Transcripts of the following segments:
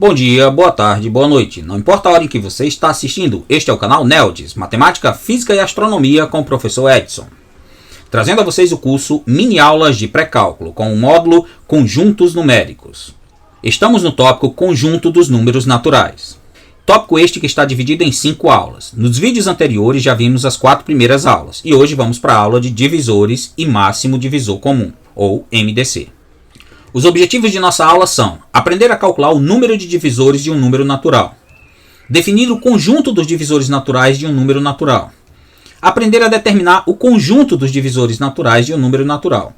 Bom dia, boa tarde, boa noite. Não importa a hora em que você está assistindo, este é o canal Neldes, Matemática, Física e Astronomia com o professor Edson. Trazendo a vocês o curso Mini Aulas de Pré-Cálculo com o módulo Conjuntos Numéricos. Estamos no tópico Conjunto dos Números Naturais. Tópico este que está dividido em 5 aulas. Nos vídeos anteriores já vimos as 4 primeiras aulas e hoje vamos para a aula de divisores e máximo divisor comum, ou MDC. Os objetivos de nossa aula são aprender a calcular o número de divisores de um número natural, definir o conjunto dos divisores naturais de um número natural, aprender a determinar o conjunto dos divisores naturais de um número natural,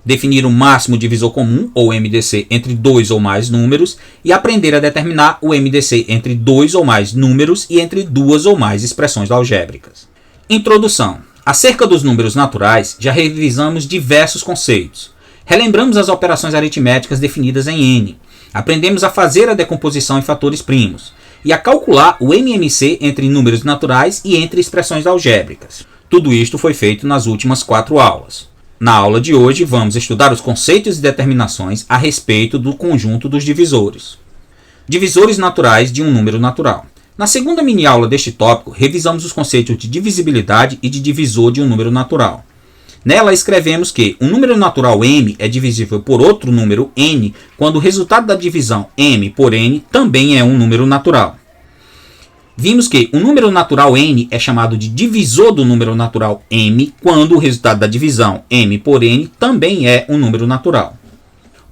definir o máximo divisor comum, ou MDC, entre 2 ou mais números e aprender a determinar o MDC entre 2 ou mais números e entre 2 ou mais expressões algébricas. Introdução. Acerca dos números naturais, já revisamos diversos conceitos. Relembramos as operações aritméticas definidas em N. Aprendemos a fazer a decomposição em fatores primos e a calcular o MMC entre números naturais e entre expressões algébricas. Tudo isto foi feito nas últimas 4 aulas. Na aula de hoje, vamos estudar os conceitos e determinações a respeito do conjunto dos divisores. Divisores naturais de um número natural. Na segunda mini-aula deste tópico, revisamos os conceitos de divisibilidade e de divisor de um número natural. Nela escrevemos que um número natural m é divisível por outro número n quando o resultado da divisão m por n também é um número natural. Vimos que um número natural n é chamado de divisor do número natural m quando o resultado da divisão m por n também é um número natural.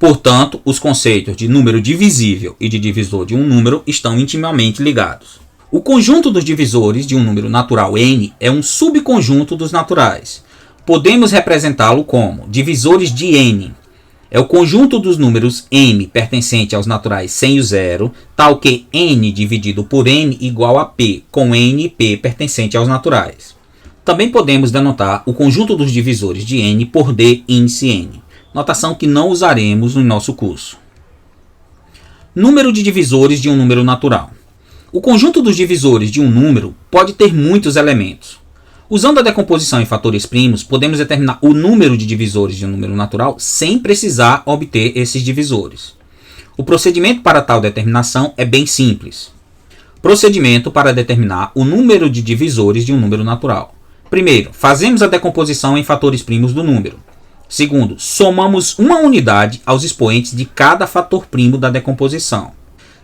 Portanto, os conceitos de número divisível e de divisor de um número estão intimamente ligados. O conjunto dos divisores de um número natural n é um subconjunto dos naturais. Podemos representá-lo como divisores de n. É o conjunto dos números m pertencente aos naturais sem o zero, tal que n dividido por n igual a p, com n e p pertencente aos naturais. Também podemos denotar o conjunto dos divisores de n por d índice n, notação que não usaremos no nosso curso. Número de divisores de um número natural. O conjunto dos divisores de um número pode ter muitos elementos. Usando a decomposição em fatores primos, podemos determinar o número de divisores de um número natural sem precisar obter esses divisores. O procedimento para tal determinação é bem simples. Procedimento para determinar o número de divisores de um número natural. Primeiro, fazemos a decomposição em fatores primos do número. Segundo, somamos uma unidade aos expoentes de cada fator primo da decomposição.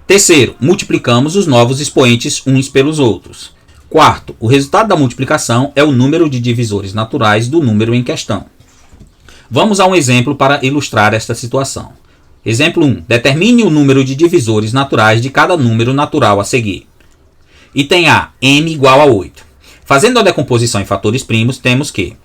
Terceiro, multiplicamos os novos expoentes uns pelos outros. Quarto, o resultado da multiplicação é o número de divisores naturais do número em questão. Vamos a um exemplo para ilustrar esta situação. Exemplo 1. Determine o número de divisores naturais de cada número natural a seguir. Item A. M igual a 8. Fazendo a decomposição em fatores primos, temos que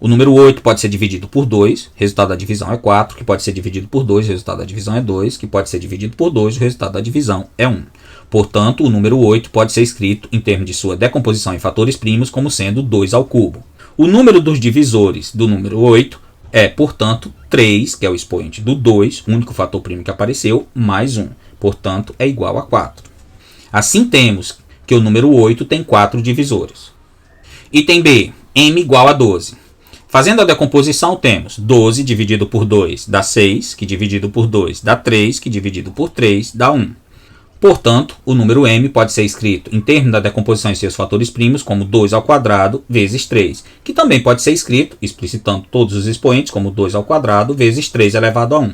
o número 8 pode ser dividido por 2, resultado da divisão é 4, que pode ser dividido por 2, resultado da divisão é 2, que pode ser dividido por 2, o resultado da divisão é 1. Portanto, o número 8 pode ser escrito, em termos de sua decomposição em fatores primos, como sendo 2 ao cubo. O número dos divisores do número 8 é, portanto, 3, que é o expoente do 2, o único fator primo que apareceu, mais 1. Portanto, é igual a 4. Assim, temos que o número 8 tem 4 divisores. Item B. M igual a 12. Fazendo a decomposição, temos 12 dividido por 2 dá 6, que dividido por 2 dá 3, que dividido por 3 dá 1. Portanto, o número m pode ser escrito em termos da decomposição em seus fatores primos como 2 ao quadrado vezes 3, que também pode ser escrito, explicitando todos os expoentes, como 2 ao quadrado vezes 3 elevado a 1.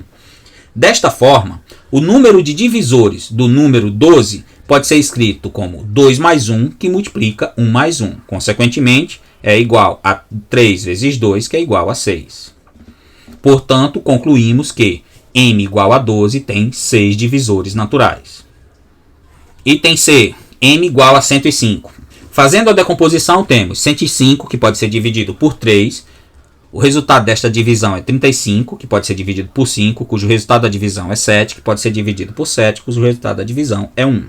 Desta forma, o número de divisores do número 12 pode ser escrito como 2 mais 1, que multiplica 1 mais 1. Consequentemente, é igual a 3 vezes 2, que é igual a 6. Portanto, concluímos que m igual a 12 tem 6 divisores naturais. Item C. M igual a 105. Fazendo a decomposição, temos 105, que pode ser dividido por 3. O resultado desta divisão é 35, que pode ser dividido por 5, cujo resultado da divisão é 7, que pode ser dividido por 7, cujo resultado da divisão é 1.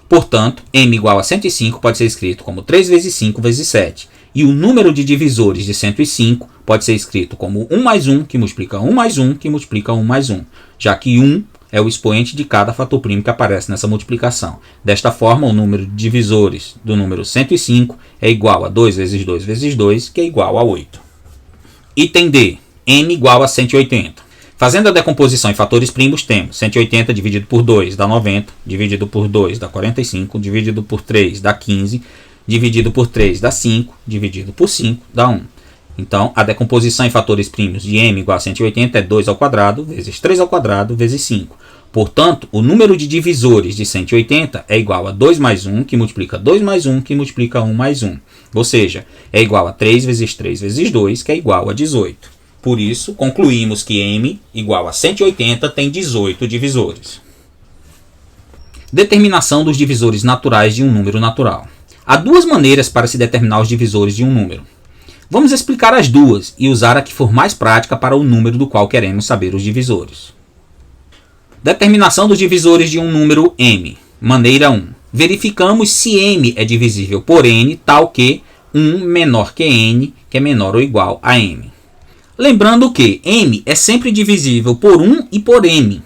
Portanto, m igual a 105 pode ser escrito como 3 vezes 5 vezes 7. E o número de divisores de 105 pode ser escrito como 1 mais 1, que multiplica 1 mais 1, que multiplica 1 mais 1, já que 1 é o expoente de cada fator primo que aparece nessa multiplicação. Desta forma, o número de divisores do número 105 é igual a 2 vezes 2 vezes 2, que é igual a 8. Item D. M igual a 180. Fazendo a decomposição em fatores primos, temos 180 dividido por 2 dá 90, dividido por 2 dá 45, dividido por 3 dá 15, dividido por 3 dá 5, dividido por 5 dá 1. Então, a decomposição em fatores primos de m igual a 180 é 2 ao quadrado vezes 3 ao quadrado vezes 5. Portanto, o número de divisores de 180 é igual a 2 mais 1, que multiplica 2 mais 1, que multiplica 1 mais 1. Ou seja, é igual a 3 vezes 3 vezes 2, que é igual a 18. Por isso, concluímos que m igual a 180 tem 18 divisores. Determinação dos divisores naturais de um número natural. Há duas maneiras para se determinar os divisores de um número. Vamos explicar as duas e usar a que for mais prática para o número do qual queremos saber os divisores. Determinação dos divisores de um número m. Maneira 1. Verificamos se m é divisível por n, tal que 1 menor que n, que é menor ou igual a m. Lembrando que m é sempre divisível por 1 e por m.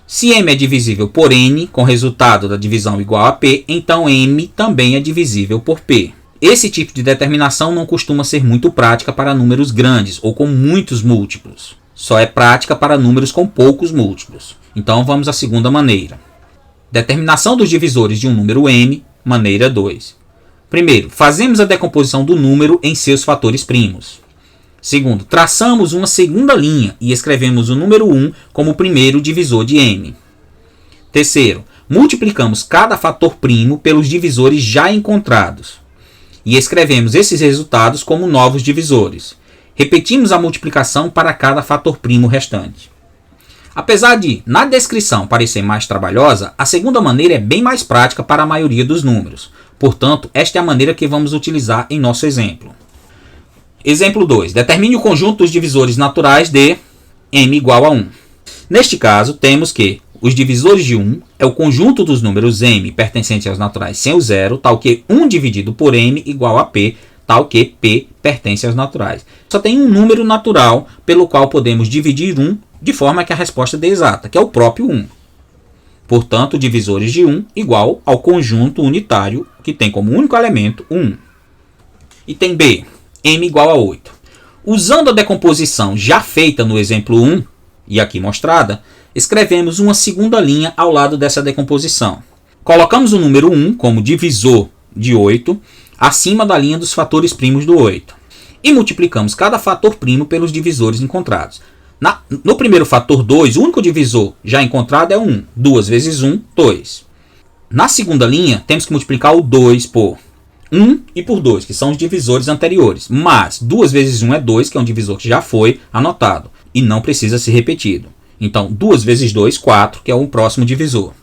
Se m é divisível por n, com resultado da divisão igual a p, então m também é divisível por p. Esse tipo de determinação não costuma ser muito prática para números grandes ou com muitos múltiplos. Só é prática para números com poucos múltiplos. Então vamos à segunda maneira. Determinação dos divisores de um número m, maneira 2. Primeiro, fazemos a decomposição do número em seus fatores primos. Segundo, traçamos uma segunda linha e escrevemos o número 1 como o primeiro divisor de m. Terceiro, multiplicamos cada fator primo pelos divisores já encontrados e escrevemos esses resultados como novos divisores. Repetimos a multiplicação para cada fator primo restante. Apesar de, na descrição, parecer mais trabalhosa, a segunda maneira é bem mais prática para a maioria dos números. Portanto, esta é a maneira que vamos utilizar em nosso exemplo. Exemplo 2. Determine o conjunto dos divisores naturais de m igual a 1. Neste caso, temos que os divisores de 1 é o conjunto dos números m pertencentes aos naturais sem o zero, tal que 1 dividido por m igual a p, tal que p pertence aos naturais. Só tem um número natural pelo qual podemos dividir 1 de forma que a resposta dê exata, que é o próprio 1. Portanto, divisores de 1 igual ao conjunto unitário que tem como único elemento 1. Item B. M igual a 8. Usando a decomposição já feita no exemplo 1, e aqui mostrada, escrevemos uma segunda linha ao lado dessa decomposição. Colocamos o número 1 como divisor de 8 acima da linha dos fatores primos do 8. E multiplicamos cada fator primo pelos divisores encontrados. No primeiro fator 2, o único divisor já encontrado é 1. 2 vezes 1, 2. Na segunda linha, temos que multiplicar o 2 por 1 e por 2, que são os divisores anteriores. Mas 2 vezes 1 é 2, que é um divisor que já foi anotado e não precisa ser repetido. Então, 2 vezes 2, 4, que é o próximo divisor.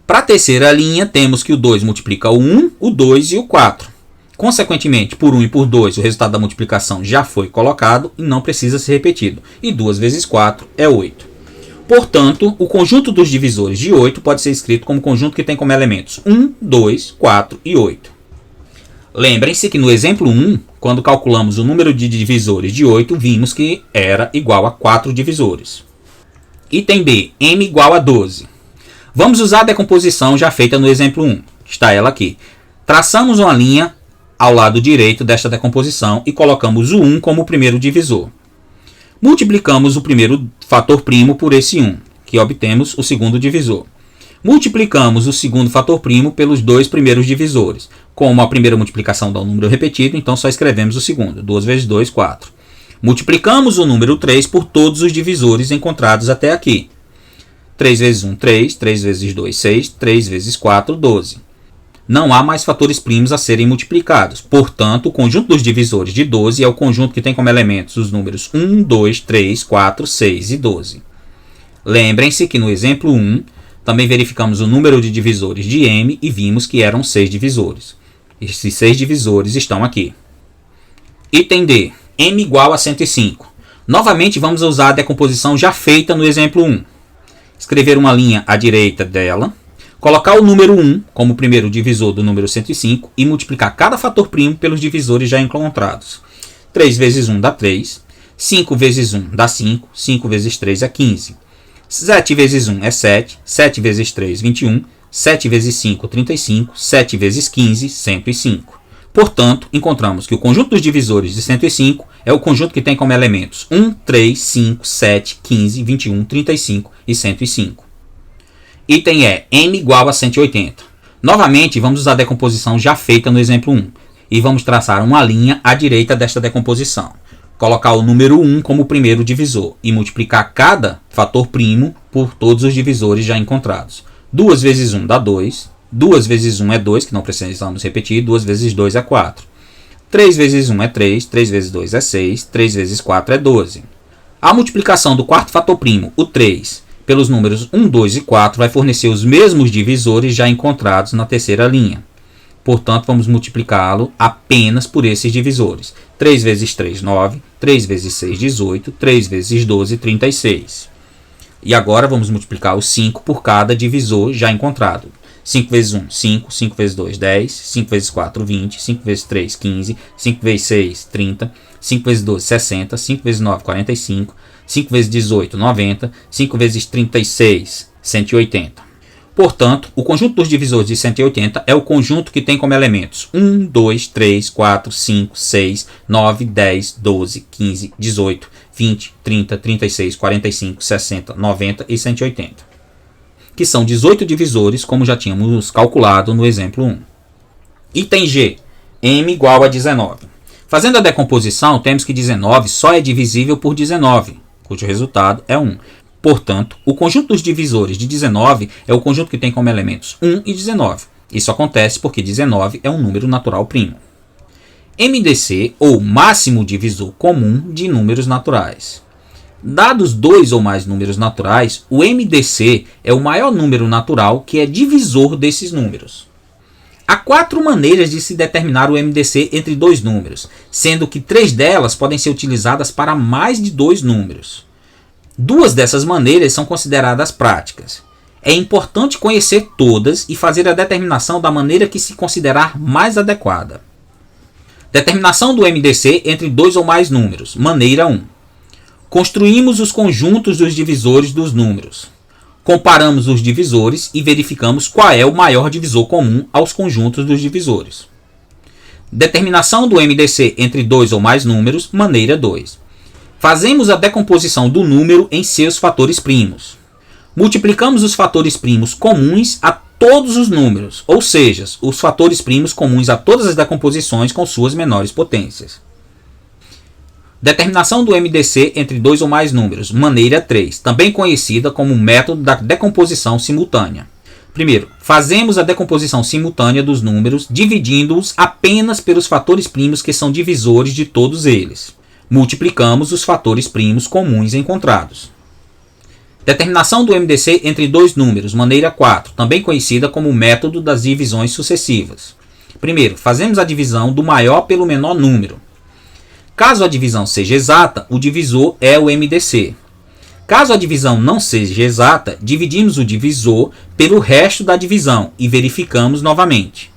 Para a terceira linha, temos que o 2 multiplica o 1, o 2 e o 4. Consequentemente, por 1 e por 2, o resultado da multiplicação já foi colocado e não precisa ser repetido. E 2 vezes 4 é 8. Portanto, o conjunto dos divisores de 8 pode ser escrito como conjunto que tem como elementos 1, 2, 4 e 8. Lembrem-se que no exemplo 1, quando calculamos o número de divisores de 8, vimos que era igual a 4 divisores. Item B, m igual a 12. Vamos usar a decomposição já feita no exemplo 1. Está ela aqui. Traçamos uma linha ao lado direito desta decomposição e colocamos o 1 como o primeiro divisor. Multiplicamos o primeiro fator primo por esse 1, que obtemos o segundo divisor. Multiplicamos o segundo fator primo pelos dois primeiros divisores. Como a primeira multiplicação dá um número repetido, então só escrevemos o segundo. 2 vezes 2, 4. Multiplicamos o número 3 por todos os divisores encontrados até aqui. 3 vezes 1, 3. 3 vezes 2, 6. 3 vezes 4, 12. Não há mais fatores primos a serem multiplicados. Portanto, o conjunto dos divisores de 12 é o conjunto que tem como elementos os números 1, 2, 3, 4, 6 e 12. Lembrem-se que no exemplo 1, também verificamos o número de divisores de m e vimos que eram 6 divisores. Esses 6 divisores estão aqui. Item D. M igual a 105. Novamente, vamos usar a decomposição já feita no exemplo 1. Escrever uma linha à direita dela. Colocar o número 1 como o primeiro divisor do número 105 e multiplicar cada fator primo pelos divisores já encontrados. 3 vezes 1 dá 3. 5 vezes 1 dá 5. 5 vezes 3 é 15. 7 vezes 1 é 7. 7 vezes 3, 21. 7 vezes 5, 35. 7 vezes 15, 105. Portanto, encontramos que o conjunto dos divisores de 105 é o conjunto que tem como elementos 1, 3, 5, 7, 15, 21, 35 e 105. Item E, m igual a 180. Novamente, vamos usar a decomposição já feita no exemplo 1 e vamos traçar uma linha à direita desta decomposição. Colocar o número 1 como o primeiro divisor e multiplicar cada fator primo por todos os divisores já encontrados. 2 vezes 1 dá 2, 2 vezes 1 é 2, que não precisamos repetir, 2 vezes 2 é 4. 3 vezes 1 é 3, 3 vezes 2 é 6, 3 vezes 4 é 12. A multiplicação do quarto fator primo, o 3, pelos números 1, 2 e 4 vai fornecer os mesmos divisores já encontrados na terceira linha. Portanto, vamos multiplicá-lo apenas por esses divisores. 3 vezes 3, 9. 3 vezes 6, 18. 3 vezes 12, 36. E agora vamos multiplicar o 5 por cada divisor já encontrado. 5 vezes 1, 5. 5 vezes 2, 10. 5 vezes 4, 20. 5 vezes 3, 15. 5 vezes 6, 30. 5 vezes 12, 60. 5 vezes 9, 45. 5 vezes 18, 90. 5 vezes 36, 180. Portanto, o conjunto dos divisores de 180 é o conjunto que tem como elementos 1, 2, 3, 4, 5, 6, 9, 10, 12, 15, 18, 20, 30, 36, 45, 60, 90 e 180. Que são 18 divisores, como já tínhamos calculado no exemplo 1. Item G, m igual a 19. Fazendo a decomposição, temos que 19 só é divisível por 19, cujo resultado é 1. Portanto, o conjunto dos divisores de 19 é o conjunto que tem como elementos 1 e 19. Isso acontece porque 19 é um número natural primo. MDC, ou máximo divisor comum de números naturais. Dados dois ou mais números naturais, o MDC é o maior número natural que é divisor desses números. Há 4 maneiras de se determinar o MDC entre dois números, sendo que 3 delas podem ser utilizadas para mais de 2 números. 2 dessas maneiras são consideradas práticas. É importante conhecer todas e fazer a determinação da maneira que se considerar mais adequada. Determinação do MDC entre 2 ou mais números. Maneira 1. Construímos os conjuntos dos divisores dos números. Comparamos os divisores e verificamos qual é o maior divisor comum aos conjuntos dos divisores. Determinação do MDC entre 2 ou mais números. Maneira 2. Fazemos a decomposição do número em seus fatores primos. Multiplicamos os fatores primos comuns a todos os números, ou seja, os fatores primos comuns a todas as decomposições com suas menores potências. Determinação do MDC entre 2 ou mais números. Maneira 3, também conhecida como método da decomposição simultânea. Primeiro, fazemos a decomposição simultânea dos números, dividindo-os apenas pelos fatores primos que são divisores de todos eles. Multiplicamos os fatores primos comuns encontrados. Determinação do MDC entre 2 números, maneira 4, também conhecida como método das divisões sucessivas. Primeiro, fazemos a divisão do maior pelo menor número. Caso a divisão seja exata, o divisor é o MDC. Caso a divisão não seja exata, dividimos o divisor pelo resto da divisão e verificamos novamente.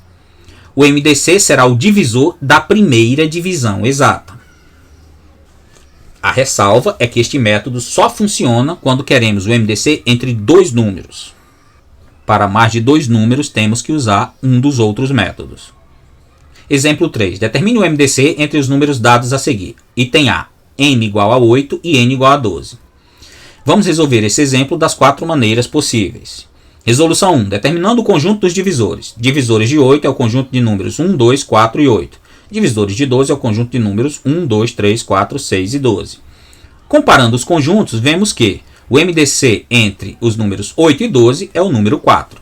O MDC será o divisor da primeira divisão exata. A ressalva é que este método só funciona quando queremos o MDC entre 2 números. Para mais de 2 números, temos que usar um dos outros métodos. Exemplo 3. Determine o MDC entre os números dados a seguir. Item A. M igual a 8 e N igual a 12. Vamos resolver esse exemplo das 4 maneiras possíveis. Resolução 1. Determinando o conjunto dos divisores. Divisores de 8 é o conjunto de números 1, 2, 4 e 8. Divisores de 12 é o conjunto de números 1, 2, 3, 4, 6 e 12. Comparando os conjuntos, vemos que o MDC entre os números 8 e 12 é o número 4.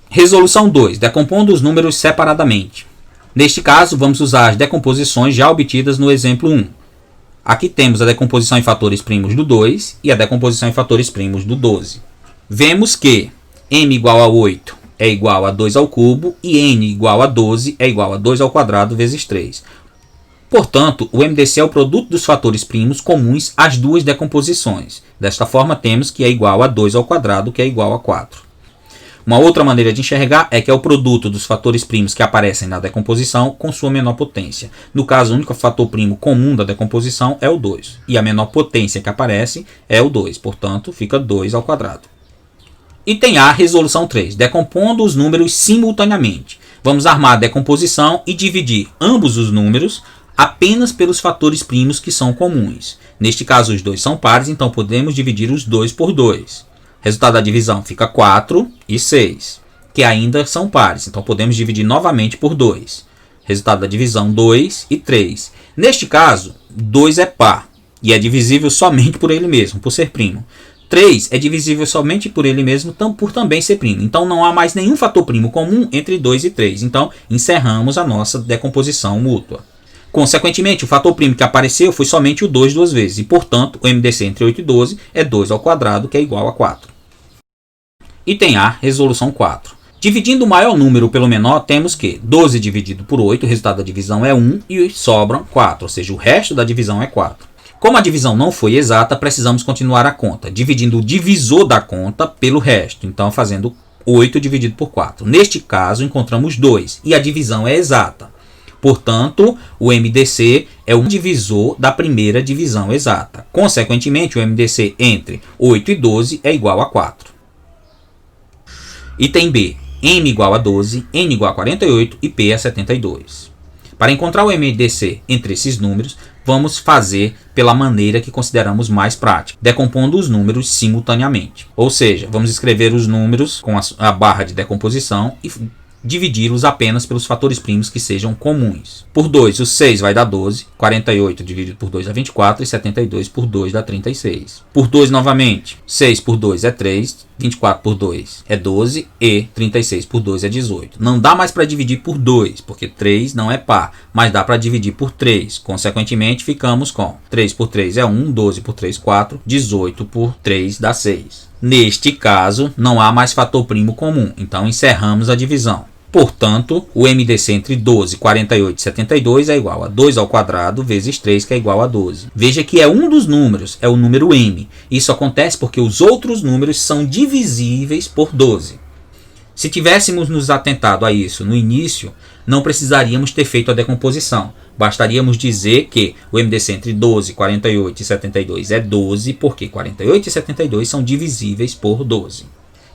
Resolução 2. Decompondo os números separadamente. Neste caso, vamos usar as decomposições já obtidas no exemplo 1. Aqui temos a decomposição em fatores primos do 2 e a decomposição em fatores primos do 12. Vemos que m igual a 8 é igual a 2 ao cubo e n igual a 12 é igual a 2 ao quadrado vezes 3. Portanto, o MDC é o produto dos fatores primos comuns às duas decomposições. Desta forma, temos que é igual a 2 ao quadrado, que é igual a 4. Uma outra maneira de enxergar é que é o produto dos fatores primos que aparecem na decomposição com sua menor potência. No caso, o único fator primo comum da decomposição é o 2. E a menor potência que aparece é o 2. Portanto, fica 2 ao quadrado. Item A, resolução 3. Decompondo os números simultaneamente. Vamos armar a decomposição e dividir ambos os números apenas pelos fatores primos que são comuns. Neste caso, os dois são pares, então podemos dividir os 2 por 2. Resultado da divisão fica 4 e 6, que ainda são pares, então podemos dividir novamente por 2. Resultado da divisão, 2 e 3. Neste caso, 2 é par e é divisível somente por ele mesmo, por ser primo. 3 é divisível somente por ele mesmo, por também ser primo. Então não há mais nenhum fator primo comum entre 2 e 3. Então encerramos a nossa decomposição mútua. Consequentemente, o fator primo que apareceu foi somente o 2 duas vezes. E, portanto, o MDC entre 8 e 12 é 2 ao quadrado, que é igual a 4. Item A, resolução 4. Dividindo o maior número pelo menor, temos que 12 dividido por 8, o resultado da divisão é 1 e sobram 4. Ou seja, o resto da divisão é 4. Como a divisão não foi exata, precisamos continuar a conta, dividindo o divisor da conta pelo resto. Então, fazendo 8 dividido por 4. Neste caso, encontramos 2 e a divisão é exata. Portanto, o MDC é o divisor da primeira divisão exata. Consequentemente, o MDC entre 8 e 12 é igual a 4. Item B. M igual a 12, N igual a 48 e P a 72. Para encontrar o MDC entre esses números, vamos fazer pela maneira que consideramos mais prática, decompondo os números simultaneamente. Ou seja, vamos escrever os números com a barra de decomposição e dividi-los apenas pelos fatores primos que sejam comuns. Por 2, o 6 vai dar 12, 48 dividido por 2 dá 24 e 72 por 2 dá 36. Por 2 novamente, 6 por 2 é 3, 24 por 2 é 12 e 36 por 2 é 18. Não dá mais para dividir por 2, porque 3 não é par, mas dá para dividir por 3. Consequentemente, ficamos com 3 por 3 é 1, 12 por 3 4, 18 por 3 dá 6. Neste caso, não há mais fator primo comum, então encerramos a divisão. Portanto, o MDC entre 12, 48 e 72 é igual a 2 ao quadrado vezes 3, que é igual a 12. Veja que é um dos números, é o número M. Isso acontece porque os outros números são divisíveis por 12. Se tivéssemos nos atentado a isso no início, não precisaríamos ter feito a decomposição. Bastaríamos dizer que o MDC entre 12, 48 e 72 é 12, porque 48 e 72 são divisíveis por 12.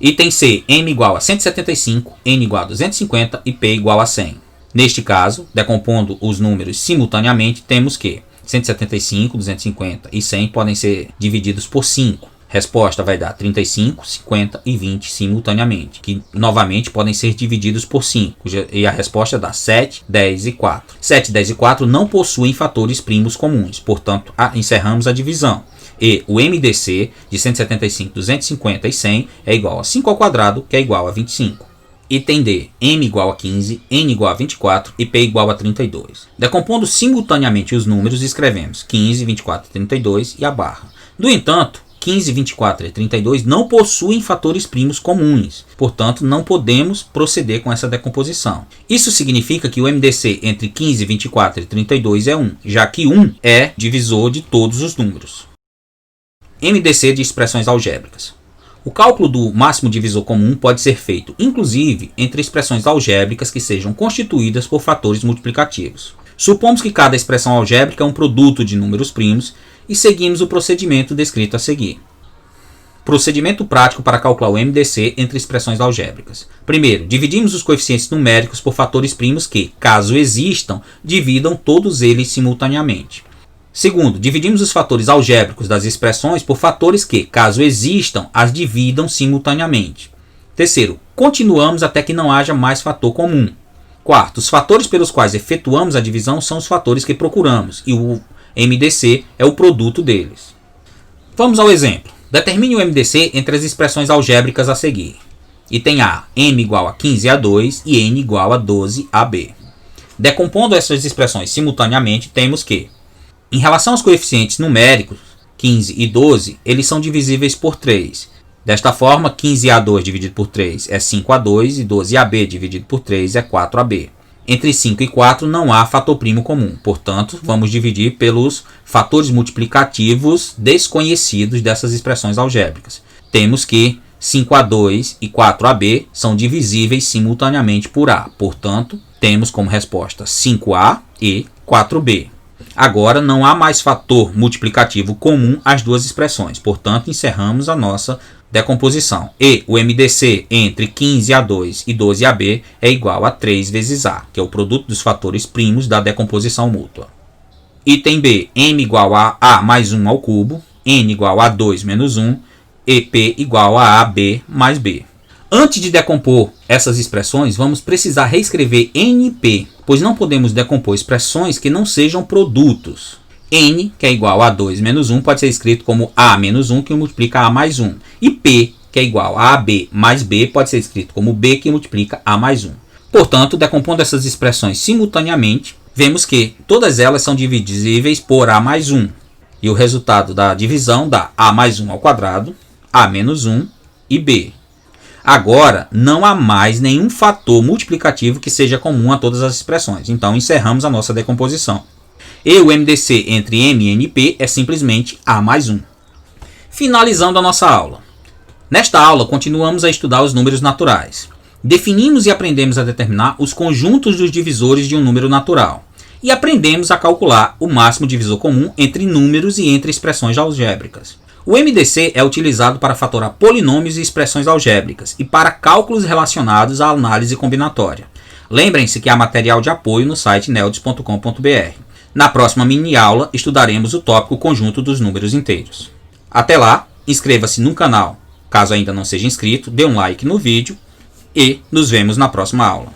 Item C, M igual a 175, N igual a 250 e P igual a 100. Neste caso, decompondo os números simultaneamente, temos que 175, 250 e 100 podem ser divididos por 5. Resposta vai dar 35, 50 e 20 simultaneamente, que novamente podem ser divididos por 5. E a resposta dá 7, 10 e 4. 7, 10 e 4 não possuem fatores primos comuns, portanto, encerramos a divisão. E o MDC de 175, 250 e 100 é igual a 5 ao quadrado, que é igual a 25. Item D, M igual a 15, N igual a 24 e P igual a 32. Decompondo simultaneamente os números, escrevemos 15, 24 e 32 e a barra. No entanto, 15, 24 e 32 não possuem fatores primos comuns, portanto não podemos proceder com essa decomposição. Isso significa que o MDC entre 15, 24 e 32 é 1, já que 1 é divisor de todos os números. MDC de expressões algébricas. O cálculo do máximo divisor comum pode ser feito, inclusive, entre expressões algébricas que sejam constituídas por fatores multiplicativos. Supomos que cada expressão algébrica é um produto de números primos e seguimos o procedimento descrito a seguir. Procedimento prático para calcular o MDC entre expressões algébricas. Primeiro, dividimos os coeficientes numéricos por fatores primos que, caso existam, dividam todos eles simultaneamente. Segundo, dividimos os fatores algébricos das expressões por fatores que, caso existam, as dividam simultaneamente. Terceiro, continuamos até que não haja mais fator comum. Quarto, os fatores pelos quais efetuamos a divisão são os fatores que procuramos, e o MDC é o produto deles. Vamos ao exemplo. Determine o MDC entre as expressões algébricas a seguir. Item A, M igual a 15A2 e N igual a 12AB. Decompondo essas expressões simultaneamente, temos que, em relação aos coeficientes numéricos, 15 e 12, eles são divisíveis por 3. Desta forma, 15A2 dividido por 3 é 5A2 e 12AB dividido por 3 é 4AB. Entre 5 e 4 não há fator primo comum, portanto, vamos dividir pelos fatores multiplicativos desconhecidos dessas expressões algébricas. Temos que 5A2 e 4AB são divisíveis simultaneamente por A, portanto, temos como resposta 5A e 4B. Agora não há mais fator multiplicativo comum às duas expressões, portanto encerramos a nossa decomposição. E o MDC entre 15A2 e 12AB é igual a 3 vezes A, que é o produto dos fatores primos da decomposição mútua. Item B, M igual a A mais 1 ao cubo, N igual a 2 menos 1, e P igual a AB mais B. Antes de decompor essas expressões, vamos precisar reescrever NP, pois não podemos decompor expressões que não sejam produtos. N, que é igual a 2 menos 1, pode ser escrito como A menos 1, que multiplica A mais 1. E P, que é igual a AB mais B, pode ser escrito como B, que multiplica A mais 1. Portanto, decompondo essas expressões simultaneamente, vemos que todas elas são divisíveis por A mais 1. E o resultado da divisão dá A mais 1 ao quadrado, A menos 1 e B. Agora, não há mais nenhum fator multiplicativo que seja comum a todas as expressões. Então, encerramos a nossa decomposição. E o MDC entre M e NP é simplesmente A mais 1. Finalizando a nossa aula. Nesta aula, continuamos a estudar os números naturais. Definimos e aprendemos a determinar os conjuntos dos divisores de um número natural. E aprendemos a calcular o máximo divisor comum entre números e entre expressões algébricas. O MDC é utilizado para fatorar polinômios e expressões algébricas e para cálculos relacionados à análise combinatória. Lembrem-se que há material de apoio no site neodes.com.br. Na próxima mini-aula estudaremos o tópico conjunto dos números inteiros. Até lá, inscreva-se no canal, caso ainda não seja inscrito, dê um like no vídeo e nos vemos na próxima aula.